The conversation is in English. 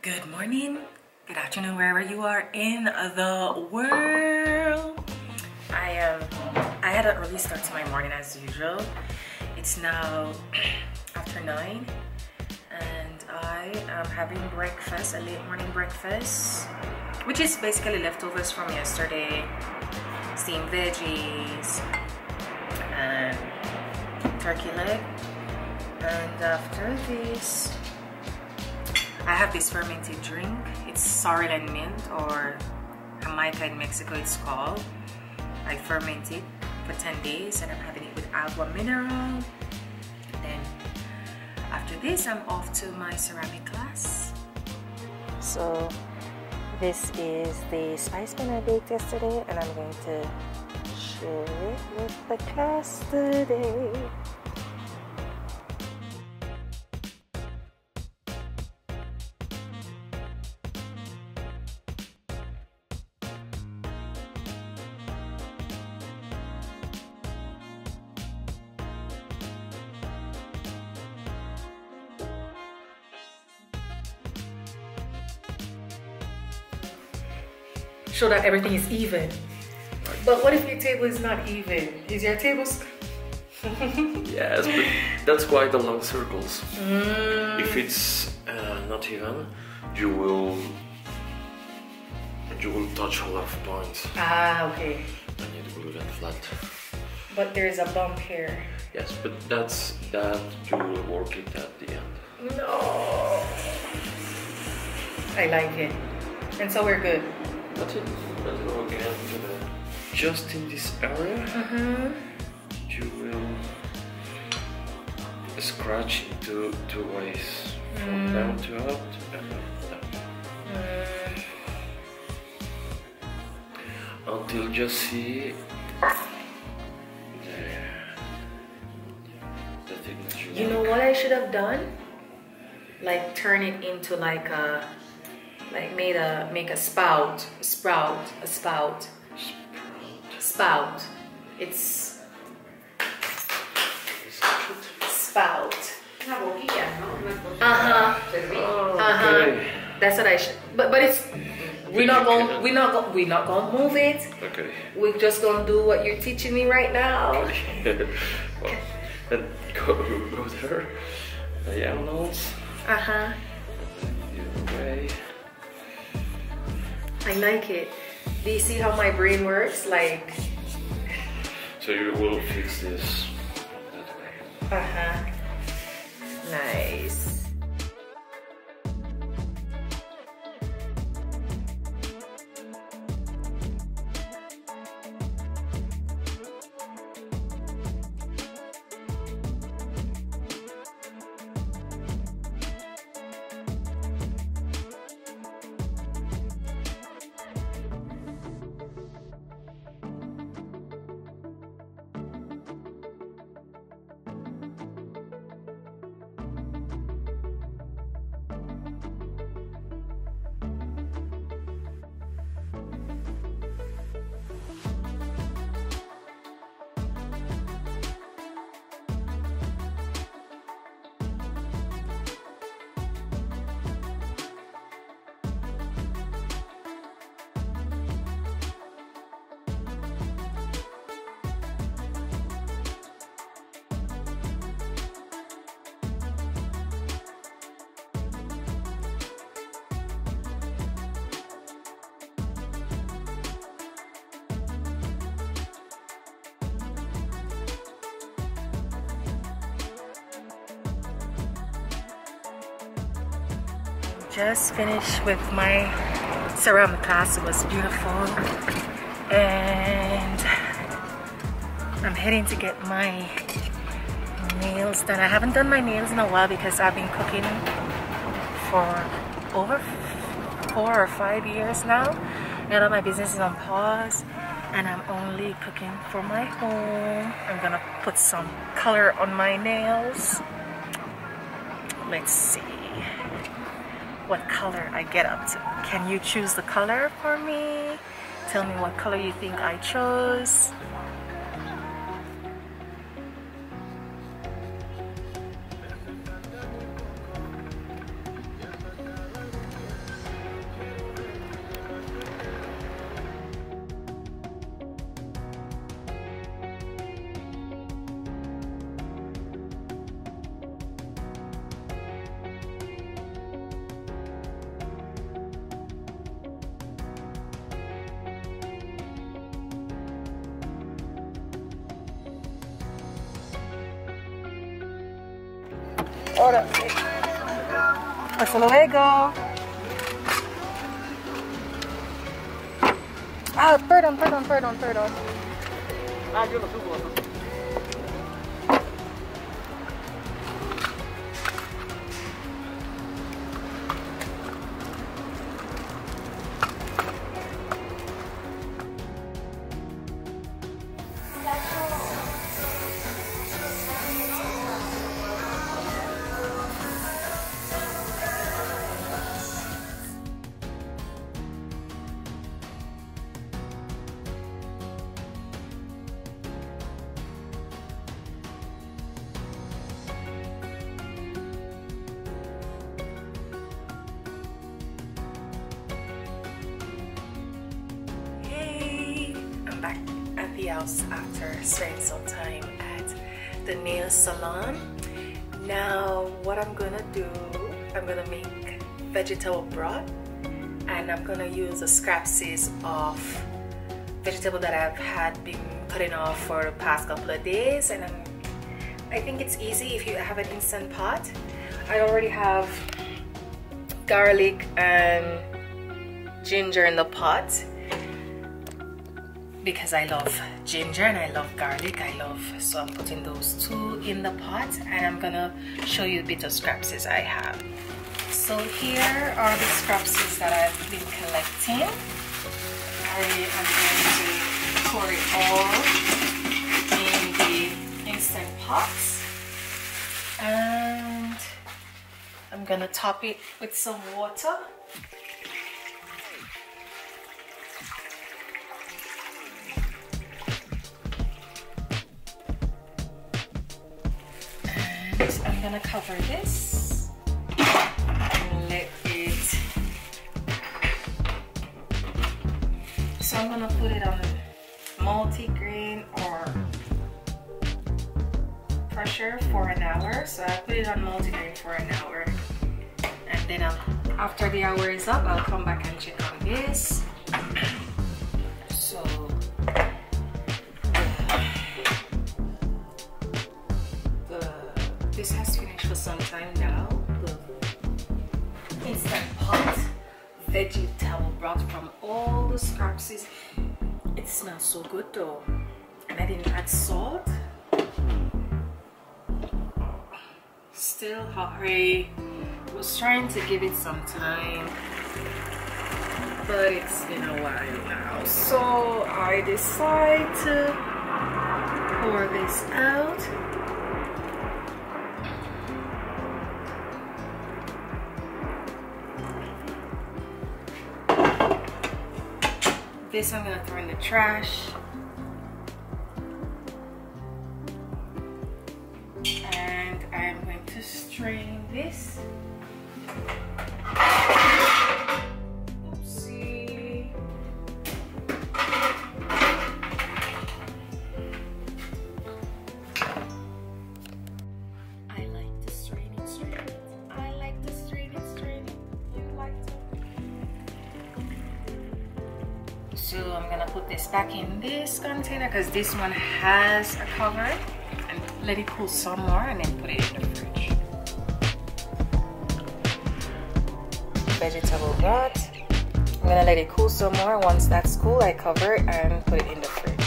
Good morning, good afternoon, wherever you are in the world. I had an early start to my morning as usual. It's now after 9 and I am having breakfast, a late morning breakfast, which is basically leftovers from yesterday, steamed veggies and turkey leg. And after this, I have this fermented drink. It's sorrel and mint, or Jamaica in Mexico it's called. I ferment it for 10 days and I'm having it with agua mineral. Then after this, I'm off to my ceramic class. So this is the spice pan I baked yesterday and I'm going to share it with the class today. Show that everything is even. But what if your table is not even? Is your table... Yes, but that's quite a long circles. If it's not even, you will touch a lot of points. Ah, okay. And it will get flat. But there's a bump here. Yes, but that you will work it at the end. No. I like it. And so we're good. That's it. Let's go again to the... Just in this area, you will scratch into two ways. From down to up and up. Until you see the thickness you know what I should have done? Like turn it into like a... Like make a spout. It's spout. Okay. That's what I should. But it's we're not gonna move it. Okay. We're just gonna do what you're teaching me right now. Okay. Well, then go there. The animals. The other way. I like it. Do you see how my brain works? Like... So you will fix this that way. Nice. Just finished with my ceramic class. It was beautiful and I'm heading to get my nails done. I haven't done my nails in a while because I've been cooking for over 4 or 5 years now. Now that my business is on pause and I'm only cooking for my home, I'm gonna put some color on my nails. Let's see what color I get up to. Can you choose the color for me? Tell me what color you think I chose. Ahora. Hasta luego. Ah, perdón. Ah, yo lo subo. Back at the house after spending some time at the nail salon. Now what I'm gonna do, I'm gonna make vegetable broth, and I'm gonna use the scraps of vegetable that I've had been cutting off for the past couple of days. And I think it's easy if you have an instant pot. I already have garlic and ginger in the pot, because I love ginger and I love garlic. So I'm putting those two in the pot, and I'm gonna show you a bit of scraps I have. So here are the scraps that I've been collecting. I am going to pour it all in the instant pots, and I'm gonna top it with some water. I'm gonna cover this and let it. So I'm gonna put it on multi-grain or pressure for an hour. So I put it on multi-grain for an hour, and then after the hour is up, I'll come back and check on this. So this has finished for some time now. The instant pot vegetable broth from all the scraps. It smells so good though, and I didn't add salt. Still I was trying to give it some time, but it's been a while now, so I decide to pour this out. This I'm gonna throw in the trash. And I'm going to strain this. Oopsie. I like to strain it. I like to strain it. You like to? So I'm gonna put this back in this container because this one has a cover, and let it cool some more, and then put it in the fridge. Vegetable broth. I'm gonna let it cool some more. Once that's cool, I cover it and put it in the fridge.